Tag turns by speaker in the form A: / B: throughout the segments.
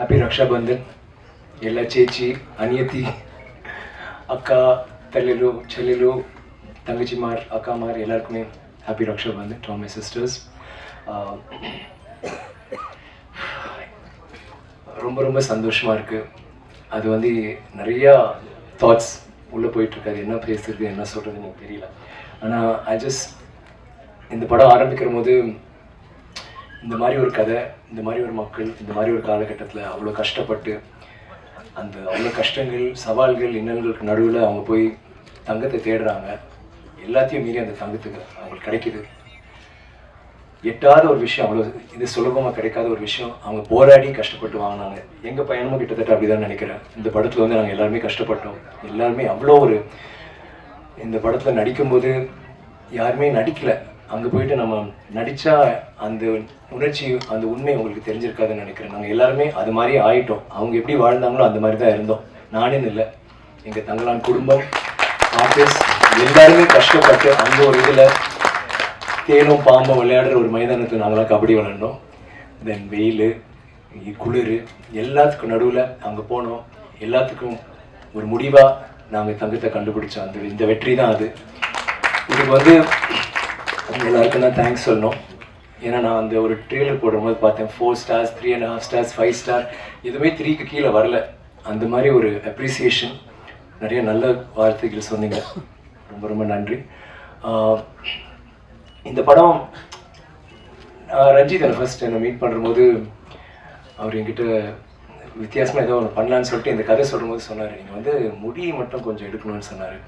A: Happy Rakshabandhan. ಎಲ್ಲ చేచి అనియతి అక్క తల్లిలు చెల్లెలు தங்கச்சிமார் அக்காமார் எல்லாருக்குமே happy Rakshabandhan to my sisters. ரொம்ப ரொம்ப சந்தோஷமாக இருக்குது. அது வந்து நிறையா தாட்ஸ் உள்ளே போயிட்டுருக்காது. என்ன பேசுறது என்ன சொல்கிறது எனக்கு தெரியல. ஆனால் இந்த படம் ஆரம்பிக்கிற போது இந்த மாதிரி ஒரு கதை, இந்த மாதிரி ஒரு மக்கள், இந்த மாதிரி ஒரு காலகட்டத்தில் அவ்வளோ கஷ்டப்பட்டு அவ்வளோ கஷ்டங்கள் சவால்கள் இன்னல்களுக்கு நடுவில் அவங்க போய் தங்கத்தை தேடுறாங்க. எல்லாத்தையும் மீறி அந்த தங்கத்துக்கு அவங்களுக்கு கிடைக்கிது. எட்டாத ஒரு விஷயம், அவ்வளோ இது சுலபமாக கிடைக்காத ஒரு விஷயம். அவங்க போராடி கஷ்டப்பட்டு வாங்கினாங்க. எங்கள் பயணமும் கிட்டத்தட்ட அப்படி தான் நினைக்கிறேன். இந்த படத்தில் வந்து நாங்கள் எல்லாருமே கஷ்டப்பட்டோம். எல்லாருமே அவ்வளோ இந்த படத்தில் நடிக்கும்போது யாருமே நடிக்கலை. அங்கே போயிட்டு நம்ம நடித்தா அந்த உணர்ச்சி அந்த உண்மை உங்களுக்கு தெரிஞ்சிருக்காதுன்னு நினைக்கிறேன். நாங்கள் எல்லாருமே அது மாதிரி ஆயிட்டோம். அவங்க எப்படி வாழ்ந்தாங்களோ அந்த மாதிரி தான் இருந்தோம். நானே இல்லை, எங்கள் தங்களான் குடும்பம், ஆஃபீஸ் எல்லாருமே கஷ்டப்பட்டு அந்த ஒரு இதில் தேனும் பாம்பும் விளையாடுற ஒரு மைதானத்தில் நாங்களாம் கபடி விளையாண்டோம். தென் வெயில், குளிர் எல்லாத்துக்கும் நடுவில் அங்கே போனோம். எல்லாத்துக்கும் ஒரு முடிவாக நாங்கள் தங்கத்தை கண்டுபிடிச்சோம். இந்த வெற்றி தான் அது. இதுக்கு வந்து எல்லாருக்கும் தான் தேங்க்ஸ் சொல்லணும். ஏன்னா நான் அந்த ஒரு ட்ரெய்லர் போடும்போது பார்த்தேன் 4 stars 3.5 stars 5 star எதுவுமே 3க்கு கீழே வரல. அந்த மாதிரி ஒரு அப்ரிசியேஷன், நிறைய நல்ல வார்த்தைகள் சொன்னீங்க. ரொம்ப ரொம்ப நன்றி. இந்த படம் ரஞ்சித் என்னை ஃபர்ஸ்ட் என்னை மீட் பண்ணும்போது அவர் என்கிட்ட வித்தியாசமாக ஏதோ ஒன்று பண்ணலான்னு சொல்லிட்டு இந்த கதை சொல்லும்போது சொன்னார், நீங்கள் வந்து முடி மட்டும் கொஞ்சம் எடுக்கணும்னு சொன்னார்.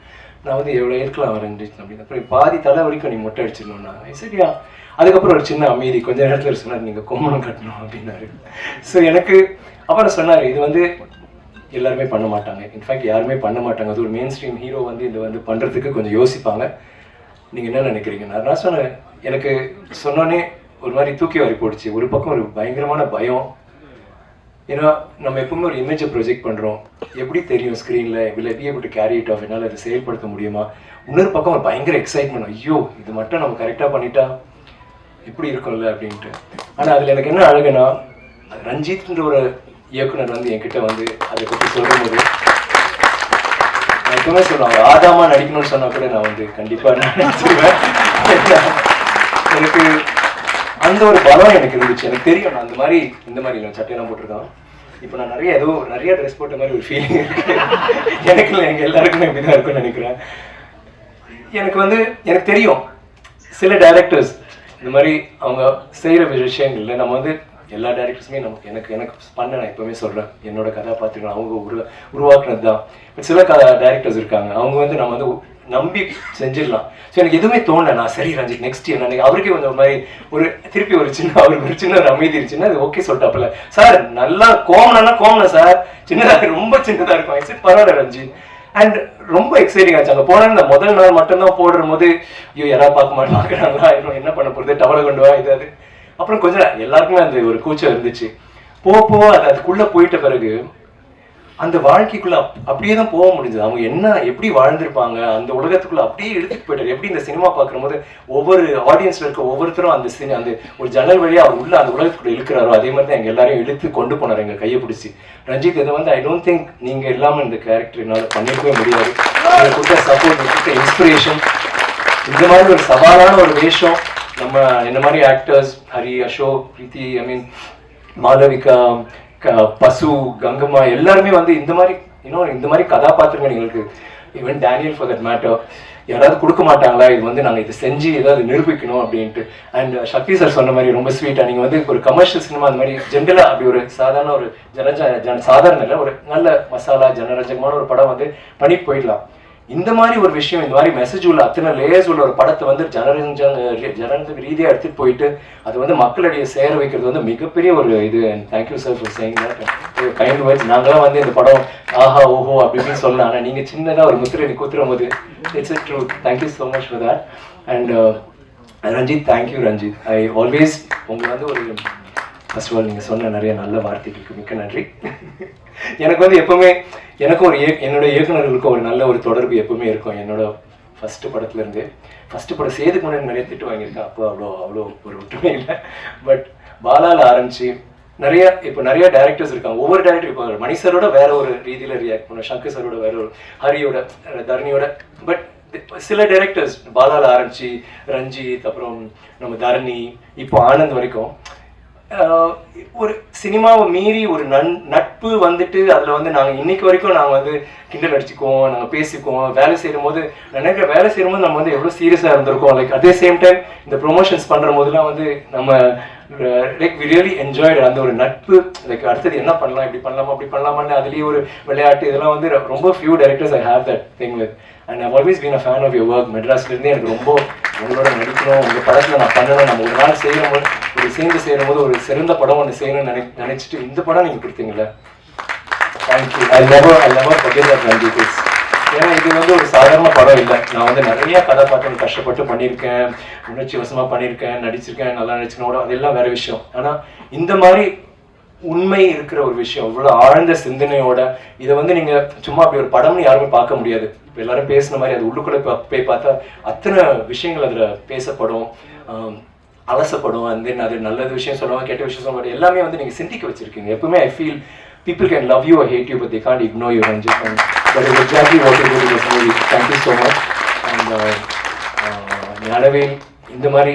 A: நான் வந்து எவ்வளோ எடுக்கலாம் ரஞ்சித் அப்படின்னு. அப்புறம் பாதி தலை வரைக்கும் நீ மொட்டை அடிச்சிடணும்னா சரியா. அதுக்கப்புறம் ஒரு சின்ன அமைதி, கொஞ்ச நேரத்தில் சொன்னார் நீங்கள் கொம்பளம் கட்டணும் அப்படின்னாரு. ஸோ எனக்கு அப்புறம் சொன்னார், இது வந்து எல்லாருமே பண்ண மாட்டாங்க. இன்ஃபேக்ட் யாருமே பண்ண மாட்டாங்க. அது ஒரு மெயின் ஸ்ட்ரீம் ஹீரோ வந்து இதை வந்து பண்ணுறதுக்கு கொஞ்சம் யோசிப்பாங்க. நீங்கள் என்ன நினைக்கிறீங்க? நான் சொன்னேன், எனக்கு சொன்னோன்னே ஒரு மாதிரி தூக்கி வாரி போடுச்சு. ஒரு பக்கம் ஒரு பயங்கரமான பயம். ஏன்னா நம்ம எப்பவுமே ஒரு இமேஜை ப்ரொஜெக்ட் பண்ணுறோம். எப்படி தெரியும் ஸ்க்ரீனில், will I be able to carry it off, என்னால் அதை செயல்படுத்த முடியுமா. இன்னொரு பக்கம் ஒரு பயங்கர எக்ஸைட்மெண்ட், ஐயோ இது மட்டும் நம்ம கரெக்டாக பண்ணிட்டா எப்படி இருக்கும்ல அப்படின்ட்டு. ஆனால் அதில் எனக்கு என்ன அழகுனா, ரஞ்சித்ன்ற ஒரு இயக்குனர் வந்து என்கிட்ட வந்து அதை பற்றி சொல்லும்போது நான் எப்பவுமே சொல்லுவாங்க, ஆதாமா நடிக்கணும்னு சொன்னா கூட நான் வந்து கண்டிப்பா நடிச்சிருவேன். எனக்கு அந்த ஒரு பலம் எனக்கு இருந்துச்சு. எனக்கு தெரியும் நான் இந்த மாதிரி இல்லை சட்டையெல்லாம் போட்டிருக்கான். இப்போ நான் நிறைய ட்ரெஸ் போட்ட மாதிரி ஒரு ஃபீலிங் இருக்கு. எனக்கு இல்லை, எங்கள் எல்லாருக்குமே இப்படிதான் இருக்குன்னு நினைக்கிறேன். எனக்கு தெரியும் சில டைரக்டர்ஸ் இந்த மாதிரி அவங்க செய்கிற விஷயங்கள்ல நம்ம வந்து எல்லா டேரக்டர்ஸுமே எனக்கு பண்ண நான் எப்பவுமே சொல்கிறேன், என்னோட கதாபாத்திரங்கள் அவங்க உருவாக்குனது தான். சில டேரக்டர்ஸ் இருக்காங்க, அவங்க வந்து நம்ம வந்து நம்பி செஞ்சிடலாம். ஸோ எனக்கு எதுவுமே தோணலை. நான் சரி ரஞ்சித் நெக்ஸ்ட் என்ன அவருக்கே கொஞ்சம் ஒரு மாதிரி திருப்பி அவருக்கு ஒரு சின்ன ஒரு அமைதி இருந்துச்சுன்னா அது ஓகே சொல்லிட்டாப்புல, சார் நல்லா கோமனா சார் சின்னதாக ரொம்ப சின்னதாக இருக்கும். சரி பரவாயில்ல ரஞ்சித். அண்ட் ரொம்ப எக்ஸைட்டிங் ஆச்சு. அங்கே போனேன், இந்த முதல் நாள் மட்டும்தான் போடுற போது ஐயோ யாராவது பார்க்குறாங்களா, என்ன பண்ண போகிறது, டவலை கொண்டு வா இது அது. அப்புறம் கொஞ்சம் எல்லாருக்குமே அந்த ஒரு கூச்சம் இருந்துச்சு. போக அதுக்குள்ளே போயிட்ட பிறகு அந்த வாழ்க்கைக்குள்ள அப்படியே தான் போக முடிஞ்சது. அவங்க எப்படி வாழ்ந்திருப்பாங்க அந்த உலகத்துக்குள்ள அப்படியே எடுத்துட்டு போயிட்டாரு. எப்படி இந்த சினிமா பார்க்குற போது ஒவ்வொரு ஆடியன்ஸ்ல இருக்க ஒவ்வொருத்தரும் அந்த ஒரு ஜன்னல் வழியா அவர் உள்ள அந்த உலகத்துக்குள்ள இழுக்கிறாரோ அதே மாதிரி தான் எங்க எல்லாரையும் இழுத்து கொண்டு போனார் எங்க கையை பிடிச்சி. ரஞ்சித் இதை வந்து ஐ டோன்ட் திங்க் நீங்க இல்லாம இந்த கேரக்டர் என்னால் பண்ணிருக்கவே முடியாது. கொடுத்த சப்போர்ட், கொடுத்த இன்ஸ்பிரேஷன், இந்த மாதிரி ஒரு சவாலான ஒரு வேஷம் நம்ம என்ன மாதிரி ஆக்டர்ஸ் ஹரி, அசோக், பிரீத்தி, மாளவிகா, பசு, கங்கம்மா எல்லாருமே வந்து இந்த மாதிரி கதாபாத்திரங்கள் எங்களுக்கு, even Daniel for that matter, யாராவது கொடுக்க மாட்டாங்களா, இது வந்து நாங்கள் இதை செஞ்சு ஏதாவது நிரூபிக்கணும் அப்படின்ட்டு. அண்ட் சக்தி சார் சொன்ன மாதிரி ரொம்ப ஸ்வீட்டாக, நீங்கள் வந்து ஒரு கமர்ஷியல் சினிமா அந்த மாதிரி ஜென்ரலாக அப்படி ஒரு சாதாரண ஒரு சாதாரண இல்லை, ஒரு நல்ல மசாலா ஜனரஞ்சகமான ஒரு படம் வந்து பண்ணிட்டு போயிடலாம். இந்த மாதிரி ஒரு விஷயம், இந்த மாதிரி மெசேஜ் உள்ள அத்தனை லேயர்ஸ் உள்ள ஒரு படத்தை வந்து ஜனரஞ்சக ரீதியாக எடுத்துட்டு போயிட்டு அது வந்து மக்களிடையே சேர வைக்கிறது வந்து மிகப்பெரிய ஒரு இது. And thank you sir for saying that kind words. நாங்களாம் வந்து இந்த படம் ஆஹா ஓஹோ அப்படின்னு சொல்லலாம். ஆனால் நீங்கள் சின்னதாக ஒரு முத்திரை குத்துறும் போது it's a truth. Thank you so much for that. And Ranjith, thank you Ranjith. I always உங்களை வந்து ஒரு ஃபர்ஸ்ட் ஆஃப் ஆல் நீங்கள் சொன்ன நிறைய நல்ல வார்த்தைகளுக்கு மிக்க நன்றி. எனக்கு வந்து எப்பவுமே எனக்கும் என்னோட இயக்குநர்களுக்கும் ஒரு நல்ல ஒரு தொடர்பு எப்பவுமே இருக்கும். என்னோட ஃபர்ஸ்ட் படத்துலேருந்து படம் செய்யறதுக்கு முன்னாடி நிறைய திட்டு வாங்கியிருக்கேன். அப்போ அவ்வளோ ஒரு ஒற்றுமை இல்லை. பட் பாலாவில் ஆரம்பிச்சு நிறைய டேரக்டர்ஸ் இருக்காங்க. ஒவ்வொரு டேரக்டர் இப்போ மணி சாரோட வேற ஒரு ரீதியில ரியாக்ட் பண்ணுவோம், சங்கர் சாரோட வேற ஒரு, ஹரியோட, தரணியோட. பட் சில டைரக்டர்ஸ் பாலால ஆரம்பிச்சு ரஞ்சித், அப்புறம் நம்ம தரணி, இப்போ ஆனந்த் வரைக்கும் ஒரு சினிமாவை மீறி ஒரு நட்பு வந்துட்டு அதுல வந்து நாங்க இன்னைக்கு வரைக்கும் நாங்க வந்து கிண்டல் அடிச்சுக்குவோம், நாங்க பேசிக்குவோம். வேலை செய்யும் போது நினைக்கிற வேலை செய்யும் போது நம்ம வந்து எவ்வளவு சீரியஸா இருந்திருக்கோம். லைக் அதே சேம் டைம் இந்த ப்ரொமோஷன்ஸ் பண்ற போதுலாம் வந்து நம்ம லைக் வி ரியலி என்ஜாய்டு அந்த ஒரு நட்பு. லைக் அடுத்தது என்ன பண்ணலாம், இப்படி பண்ணலாமா அப்படி பண்ணலாமான்னு அதுலயே ஒரு விளையாட்டு, இதெல்லாம் வந்து ரொம்ப few directors I have that thing with. And I've always been a fan of your work. மெட்ராஸ்ல இருந்தே எனக்கு ரொம்ப உங்களோட நடிக்கணும், உங்க படத்துல நான் பண்ணணும், நம்ம ஒரு நாள் செய்யும் போது ஒரு சேர்ந்து செய்யும் போது ஒரு சிறந்த படம் ஒன்று செய்யணும்னு நினைச்சிட்டு இந்த படம் நீங்க கொடுத்தீங்களா, thank you. I never forget that நன்றி. ஏன்னா இது வந்து ஒரு சாதாரண படம் இல்லை. நான் வந்து நிறைய கதாபாத்திரம் கஷ்டப்பட்டு பண்ணியிருக்கேன், உணர்ச்சி வசமா பண்ணியிருக்கேன், நடிச்சிருக்கேன், நல்லா நடிச்சிருக்கேன், அதெல்லாம் வேற விஷயம். ஆனா இந்த மாதிரி உண்மை இருக்கிற ஒரு விஷயம், இவ்வளவு ஆழ்ந்த சிந்தனையோட இதை வந்து நீங்க சும்மா அப்படி ஒரு படம்னு யாருமே பார்க்க முடியாது. இப்போ எல்லாரும் பேசின மாதிரி அது உள்ளுக்குள்ள போய் பார்த்தா அத்தனை விஷயங்கள் அதுல பேசப்படும், அலசப்படும். அண்ட் தென் அது நல்லது விஷயம் சொல்லுவாங்க, கெட்ட விஷயம் சொல்லுவாங்க, எல்லாமே வந்து நீங்க சிந்திக்க வச்சிருக்கீங்க. எப்பவுமே I feel people can love you or hate you, but they can't ignore you, Ranjit. And that is exactly what you did in this movie. Thank you so much. And Gnanavel இந்த மாதிரி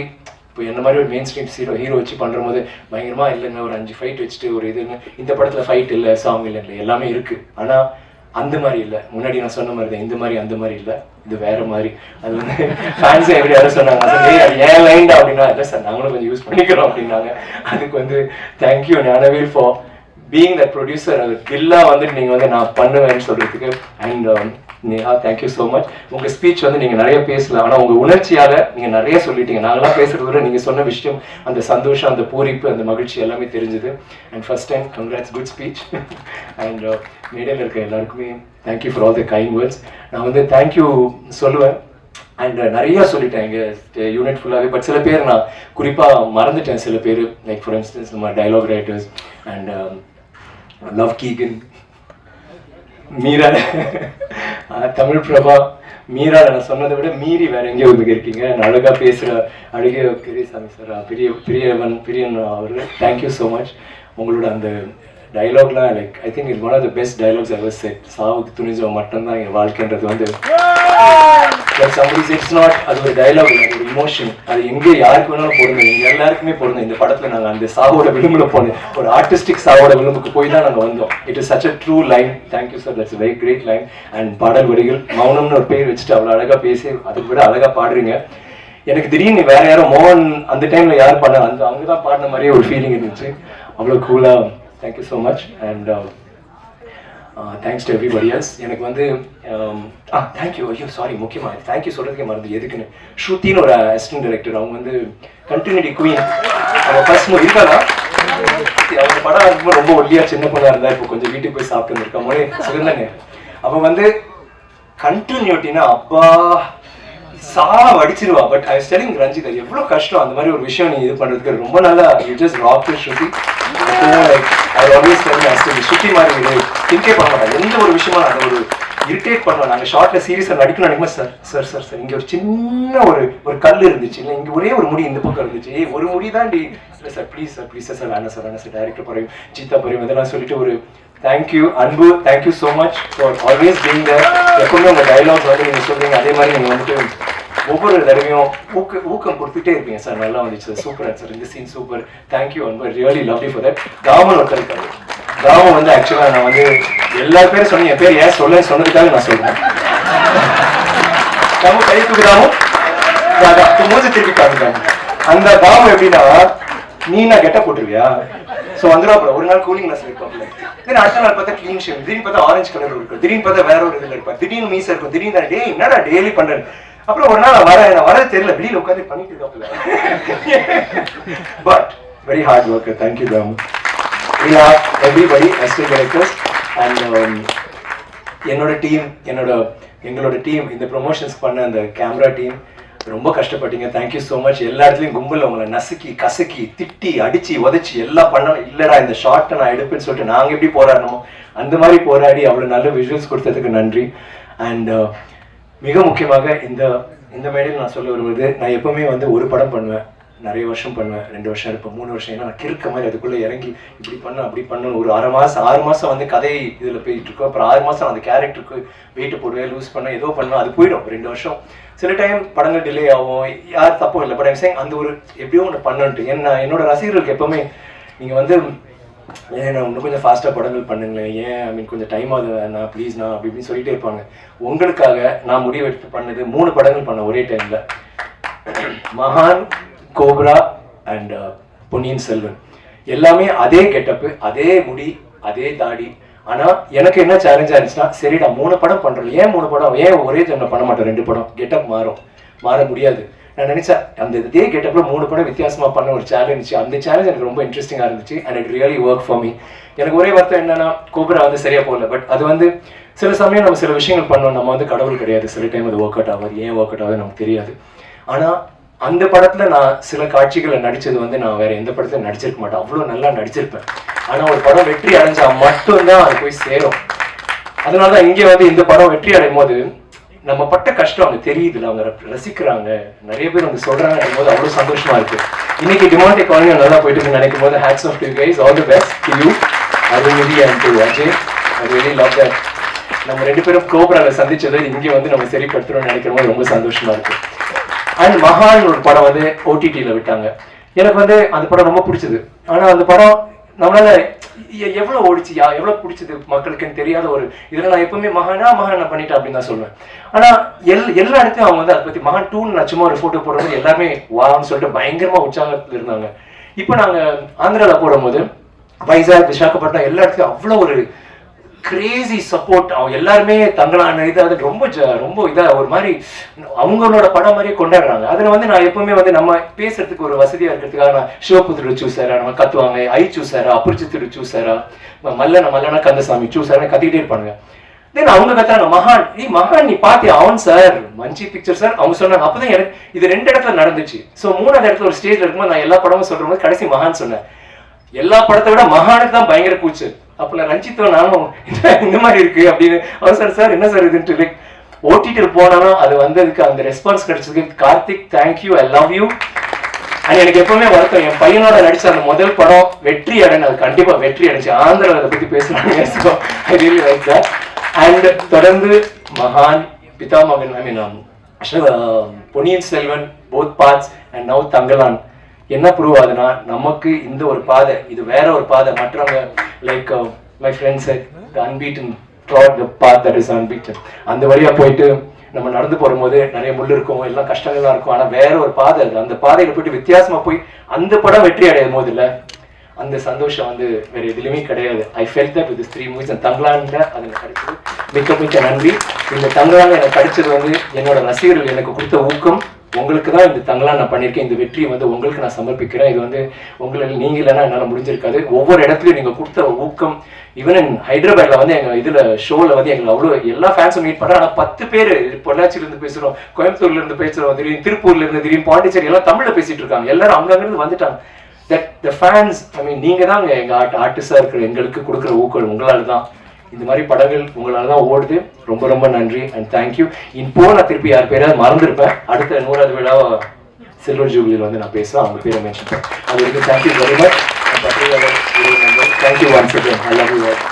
A: இப்போ என்ன மாதிரி ஒரு மெயின் ஸ்ட்ரீம் ஹீரோ வச்சு பண்ணுற போது பயங்கரமா இல்லைங்க, ஒரு 5 ஃபைட் வச்சுட்டு ஒரு இதுன்னு, இந்த படத்துல ஃபைட் இல்லை, சாங் இல்லை, எல்லாமே இருக்கு. ஆனா அந்த மாதிரி இல்லை. முன்னாடி நான் சொன்ன மாதிரி தான், இந்த மாதிரி அந்த மாதிரி இல்லை, இது வேற மாதிரி. அது வந்து ஃபேன்ஸே எப்படி யாரும் சொன்னாங்க, அது ஏன் லைன்டா அப்படின்னா, இல்லை சார் நாங்களும் கொஞ்சம் யூஸ் பண்ணிக்கிறோம் அப்படின்னாங்க. அதுக்கு வந்து thank you Gnanavel for being that producer. அது தில்லா வந்துட்டு நீங்க வந்து நான் பண்ணுவேன்னு சொல்றதுக்கு. And Neha, thank you so much. உங்க ஸ்பீச் வந்து நீங்க நிறைய பேசல, ஆனா உங்க உணர்ச்சியால நீங்க நிறைய சொல்லிட்டீங்க. நாங்களாம் பேசுறத விட நீங்க சொன்ன விஷயம், அந்த சந்தோஷம், அந்த பூரிப்பு, அந்த மகிழ்ச்சி எல்லாமே தெரிஞ்சுது. And first time congrats, good speech. And மேடையில் இருக்க எல்லாருக்குமே thank you for all the kind words. நான் வந்து தேங்க்யூ சொல்லுவேன். அண்ட் நிறைய சொல்லிட்டேன் எங்க யூனிட் ஃபுல்லாகவே. பட் சில பேர் நான் குறிப்பா மறந்துட்டேன். சில பேர் லைக் ஃபார் இன்ஸ்டன்ஸ் நம்ம டைலாக் ரைட்டர்ஸ் அண்ட் லவ் கீகன், மீரா, தமிழ் பிரபா, மீரா நான் சொன்னதை விட மீறி வேற எங்கேயோ வந்து இருக்கீங்க. அழகா பேசுற அழகிய பெரியசாமி சார், பிரியன் அவர்கள், தேங்க்யூ ஸோ மச். உங்களோட அந்த டைலாக்லாம் like I think it's one of the best dialogues ever said. சாவுக்கு துணிஞ்சவ மட்டும்தான் என் வாழ்க்கைன்றது வந்து இட்ஸ் நாட், அது ஒரு டைலாக், அது ஒரு இமோஷன். அது எங்கே யாருக்கு வேணாலும் பொருந்தும், எங்க எல்லாருக்குமே பொருந்தும். இந்த படத்துல நாங்க அந்த சாவோட விளிம்புல போனோம், ஒரு ஆர்டிஸ்டிக் சாவோட விளிம்புக்கு போய் தான் நாங்க வந்தோம். It is such a true line. Thank you sir, that's very great line. And பாடல் வரிகள், மௌனம்னு ஒரு பேர் வச்சுட்டு அவ்வளவு அழகா பேசி அதுக்கு விட அழகா பாடுறீங்க. எனக்கு திடீர்னு வேற யாரோ மோகன் அந்த டைம்ல யார் பாட அந்த அங்கதான் பாடின மாதிரியே ஒரு ஃபீலிங் இருந்துச்சு. அவ்வளவு கூலா. Thank you so much. And thanks to everybody else. எனக்கு வந்து தேங்க்யூ, ஐயோ சாரி, முக்கியமாக தேங்க்யூ சொல்றதுக்கே மறந்து. எதுக்குன்னு, ஸ்ருத்தின்னு ஒரு அசிஸ்டன்ட் டைரக்டர், அவங்க வந்து கண்டினியூட்டி குயின். அவங்க ஃபர்ஸ்ட் மூவி இருக்காதா, அவங்க படம் இருக்கும்போது ரொம்ப ஒல்லியா சின்ன பொண்ணா இருந்தா, இப்போ கொஞ்சம் வீட்டுக்கு போய் சாப்பிட்டு இருந்திருக்கா மொழி சிறந்தாங்க. அவன் வந்து கண்டினியூட்டினா அப்பா அடிச்சிருவா. But I was telling Ranjith, அது எவ்வளவு கஷ்டம் அந்த மாதிரி ஒரு விஷயம் நீ இது பண்றதுக்கு. ரொம்ப நல்லா you just rock to Shruti. Like I always tell my Shruti மாதிரி திங்கே பண்ண மாட்டாங்க எந்த ஒரு விஷயமா. அதை ஒரு இரிட்டேட் பண்ணுவோம். நாங்கள் ஷார்ட்ல சீரியஸாக நடிக்கணும் நினைக்கும்போது சார் இங்கே ஒரு சின்ன ஒரு கல் இருந்துச்சு, இல்லை இங்கே ஒரே ஒரு முடி இந்த பக்கம் இருந்துச்சு, ஒரு முடி தான் டி, இல்லை சார் ப்ளீஸ் சார் வேணாம் சார் டைரக்டர் பறையும் சீதா பறையும் இதெல்லாம் சொல்லிட்டு ஒரு thank you Anbu. Thank you so much for always being there. எப்பவுமே உங்கள் டைலாக்ஸ் வந்து நீங்கள் சொல்றீங்க, அதே மாதிரி நீங்கள் வந்துட்டு ஒவ்வொரு தடவையும் ஊக்கம் கொடுத்துட்டே இருப்பீங்க சார். நல்லா வந்துச்சு சார், சூப்பர் சார், இந்த scene super, thank you Anbu, really lovely for that. Thaman ஒருத்தர் இருக்காரு. தாமன் வந்து ஆக்சுவலா நான் வந்து எல்லா பேரும் சொன்னீங்க, என் பேர் ஏன் சொல்ல சொன்னதுக்காக நான் சொல்றேன். நம்ம கை தூக்குதாமும் மூஞ்சி திருப்பி காமிக்காம. அந்த தாமம் எப்படின்னா, நீ நான் கெட்ட போட்டுருவியா, சோ வந்துடும். ஒரு நாள் கூலிங் கிளாஸ் இருப்பாப்ல, அடுத்த நாள் பார்த்தா கிளீன் ஷேவ், திடீர்னு பார்த்தா ஆரஞ்சு கலர் இருக்கும், திடீர்னு பார்த்தா வேற ஒரு இதுல இருப்பா, திடீர்னு மீச இருக்கும், திடீர்னு டே என்னடா டெய்லி பண்றேன். அப்புறம் ஒரு நாள் நான் வரது தெரியல, வெளியில உட்காந்து பண்ணிட்டு இருக்காப்ல. But very hard worker. Thank you Thamu. We are everybody assistant directors and என்னோட டீம், எங்களோட டீம், இந்த ப்ரொமோஷன்ஸ் பண்ண அந்த கேமரா டீம் ரொம்ப கஷ்டப்பட்டீங்க. Thank you so much. எல்லா இடத்துலையும் கும்பல் உங்களை நசுக்கி கசக்கி திட்டி அடிச்சு உதச்சி எல்லாம் பண்ண, இல்லடா இந்த ஷார்ட்டை நான் எடுப்பேன்னு சொல்லிட்டு நாங்கள் எப்படி போராடணுமோ அந்த மாதிரி போராடி அவ்வளோ நல்ல விஷுவல்ஸ் கொடுத்ததுக்கு நன்றி. அண்ட் மிக முக்கியமாக இந்த மேடையில் நான் சொல்ல வருவது, நான் எப்பவுமே வந்து ஒரு படம் பண்ணுவேன், நிறைய வருஷம் பண்ணுவேன், 2 வருஷம் இருப்பேன், 3 வருஷம். ஏன்னா நான் கிறுக்க மாதிரி அதுக்குள்ளே இறங்கி இப்படி பண்ண அப்படி பண்ணணும். ஒரு 6 மாதம் வந்து கதை இதில் போயிட்டு இருக்கோம். அப்புறம் 6 மாதம் அந்த கேரக்டருக்கு வெயிட்டு போடுவேன், லூஸ் பண்ண ஏதோ பண்ணுவேன், அது போயிடும் 2 வருஷம். சில டைம் படங்கள் டிலே ஆகும், யார் தப்பும் இல்லை. பட் ஐம் சேயிங் அந்த ஒரு எப்படியோ ஒன்று பண்ணன்ட்டு. ஏன்னா என்னோட ரசிகர்களுக்கு எப்பவுமே நீங்கள் வந்து ஏன் நான் இன்னும் கொஞ்சம் ஃபாஸ்ட்டாக படங்கள் பண்ணுங்களேன், ஏன் ஐ மீன் கொஞ்சம் டைம் ஆகுது நான் ப்ளீஸ்ண்ணா அப்படி இப்படின்னு சொல்லிட்டே இருப்பாங்க. உங்களுக்காக நான் முடிவு எடுத்து பண்ணது 3 படங்கள் பண்ண ஒரே டைமில். மகான், கோப்ரா அண்ட் பொன்னியின் செல்வன். எல்லாமே அதே கெட்டப்பு, அதே முடி, அதே தாடி. ஆனால் எனக்கு என்ன சேலஞ்சாக இருந்துச்சுன்னா, சரிடா 3 படம் பண்ணுறோம், ஏன் 3 படம், ஏன் ஒரே டைமில் பண்ண மாட்டோம் 2 படம், கெட்டப் மாற முடியாது. நான் நினைச்சேன் அந்த இதே கெட்டப்ல 3 படம் வித்தியாசமா பண்ண ஒரு சேலஞ்ச். அந்த சேலஞ்ச் எனக்கு ரொம்ப இன்ட்ரெஸ்டிங்கா இருந்துச்சு and it really work for me. எனக்கு ஒரே வார்த்தை என்னன்னா, கோப்ரா வந்து சரியா போகல. பட் அது வந்து சில சமயம் நம்ம சில விஷயங்கள் பண்ணோம், நம்ம வந்து கடவுள் கிடையாது, சில டைம் அது ஒர்க் அவுட் ஆகாது. ஏன் ஒர்க் அவுட் ஆகுது நமக்கு தெரியாது. ஆனா அந்த படத்துல நான் சில காட்சிகளை நடிச்சது வந்து நான் வேற எந்த படத்துல நடிச்சிருக்க மாட்டேன், அவ்வளவு நல்லா நடிச்சிருப்பேன். ஆனா ஒரு படம் வெற்றி அடைஞ்சா மட்டும்தான் அது போய் சேரும். அதனாலதான் இங்க வந்து இந்த படம் வெற்றி அடையும் போது நம்ம பட்ட கஷ்டம் அவங்க தெரியுதுல, அவங்க ரசிக்கிறாங்க, நிறைய பேர் வந்து சொல்றாங்க போது அவ்வளவு சந்தோஷமா இருக்கு. இன்னைக்கு டிமாண்டே காலனி நல்லா போயிட்டு நினைக்கும் போது hats off to you guys, all the best to you, Arulnithi and to Ajay. I really love that. நம்ம 2 பேரும் கோப்ரால சந்திச்சதை இங்க வந்து நம்ம சரிப்படுத்துறோம்னு நினைக்கிற போது ரொம்ப சந்தோஷமா இருக்கு. அண்ட் மகான் ஒரு படம் வந்து ஓடிடியில விட்டாங்க. எனக்கு வந்து அந்த படம் ரொம்ப பிடிச்சது. ஆனா அந்த படம் நம்மளால எவ்வளவு ஓடிச்சு, எவ்வளவு பிடிச்சது மக்களுக்குன்னு தெரியாத ஒரு இதுல நான் எப்பவுமே மகான் நான் பண்ணிட்டேன் அப்படின்னு தான் சொல்லுவேன். ஆனா எல்லா இடத்தையும் அவங்க வந்து அதை பத்தி மகான் 2 நான் சும்மா ஒரு போட்டோ போடுறது எல்லாருமே வான்னு சொல்லிட்டு பயங்கரமா உற்சாகத்துல இருந்தாங்க. இப்போ நாங்க ஆந்திரால போடும்போது வைசாக், விசாகப்பட்டினம் எல்லா இடத்துலயும் அவ்வளவு ஒரு கிரேசி சப்போர்ட். அவங்க எல்லாருமே தங்களான இதை ரொம்ப இதா ஒரு மாதிரி அவங்களோட படம் மாதிரியே கொண்டாடுறாங்க. அதுல வந்து நான் எப்பவுமே வந்து நம்ம பேசுறதுக்கு ஒரு வசதியா இருக்கிறதுக்காக நான் சிவபுத்திர சூசாரா, நம்ம கத்துவாங்க ஐ சூசாரா, அபரிச்சித்திர சூசாரா, மல்லனா கந்தசாமி சூசாரா கத்திக்கிட்டே இருப்பாங்க. தென் அவங்க கத்துறாங்க மகான் நீ பாத்தியா, அவன் சார் மஞ்சி பிக்சர் சார் அவங்க சொன்னாங்க. அப்பதான் எனக்கு இது 2 இடத்துல நடந்துச்சு. சோ 3வது இடத்துல ஒரு ஸ்டேஜ்ல இருக்கும்போது நான் எல்லா படமும் சொல்ற போது கடைசி மகான் சொன்னேன். எல்லா படத்தை விட மகானுக்கு தான் பயங்கர கூச்சு. அப்ப நான் ரஞ்சித்தோ நானும் இந்த மாதிரி இருக்கு அப்படின்னு அவர் சார் என்ன சார் இதுன்ட்டு லைக் ஓடிடி போனாலும் அது வந்ததுக்கு அந்த ரெஸ்பான்ஸ் கிடைச்சதுக்கு Karthik thank you, I love you. And எனக்கு எப்பவுமே வருத்தம், என் பையனோட நடிச்ச அந்த முதல் படம் வெற்றி அடைஞ்சு, அது கண்டிப்பா வெற்றி அடைஞ்சு. ஆந்திரா அதை பத்தி பேசுறாங்க. I really like that. And தொடர்ந்து மகான், Pithamagan, I mean Ponniyin Selvan both parts and now Thangalaan என்ன ப்ரூவ் ஆகுதுன்னா, நமக்கு இந்த ஒரு பாதை, இது வேற ஒரு பாதை. மற்றவங்க like my friends unbeaten trod the path that is unbeaten. அந்த வழியா போயிட்டு நம்ம நடந்து போகும்போது நிறைய முள் இருக்கும், எல்லாம் கஷ்டங்கள்லாம் இருக்கும். ஆனா வேற ஒரு பாதை இருக்கு, அந்த பாதையில போயிட்டு வித்தியாசமா போய் அந்த படம் வெற்றி அடையும் போது இல்ல அந்த சந்தோஷம் வந்து வேற எதுலையுமே கிடையாது. I felt that with 3 movies. அந்த தங்கலான்ல அது எனக்கு கிடைச்சது, மிக்க நன்றி. இந்த தங்கலான் எனக்கு கிடைச்சது வந்து என்னோட ரசிகர்கள் எனக்கு கொடுத்த ஊக்கம். உங்களுக்கு தான் இந்த தங்கலான் நான் பண்ணியிருக்கேன். இந்த வெற்றியை வந்து உங்களுக்கு நான் சமர்ப்பிக்கிறேன். இது வந்து உங்களுக்கு நீங்க இல்லைன்னா என்னால் முடிஞ்சிருக்காது. ஒவ்வொரு இடத்துலையும் நீங்க கொடுத்த ஊக்கம். ஈவன் ஹைதராபாத்ல வந்து எங்க இதுல ஷோல வந்து எங்களுக்கு அவ்வளவு எல்லா ஃபேன்ஸும் மீட் பண்றோம். ஆனா 10 பேர் பொள்ளாச்சியில இருந்து பேசுறோம், கோயம்புத்தூர்ல இருந்து பேசுறோம், திடீர்னு திருப்பூர்ல இருந்து, திடீர்னு பாண்டிச்சேரி, எல்லாம் தமிழ்ல பேசிட்டு இருக்காங்க. எல்லாரும் அங்கிருந்து வந்துட்டாங்க. தட் த ஃபேன்ஸ், ஐ மீன் நீங்க தான் எங்க ஆர்டிஸ்டா இருக்கிற எங்களுக்கு கொடுக்குற ஊக்கம் உங்களால தான். இந்த மாதிரி படங்கள் உங்களால தான் ஓடுது. ரொம்ப நன்றி அண்ட் தேங்க்யூ. இப்போ நான் திருப்பி யார் பேராவது மறந்துருப்பேன். அடுத்த 100வது விழாவை சில்வர் ஜூபிலியில் வந்து நான் பேசுவேன், அவங்க பேரை மென்ஷன் பண்ணேன். அது வரைக்கும் thank you very much. Thank you once again. I love you all.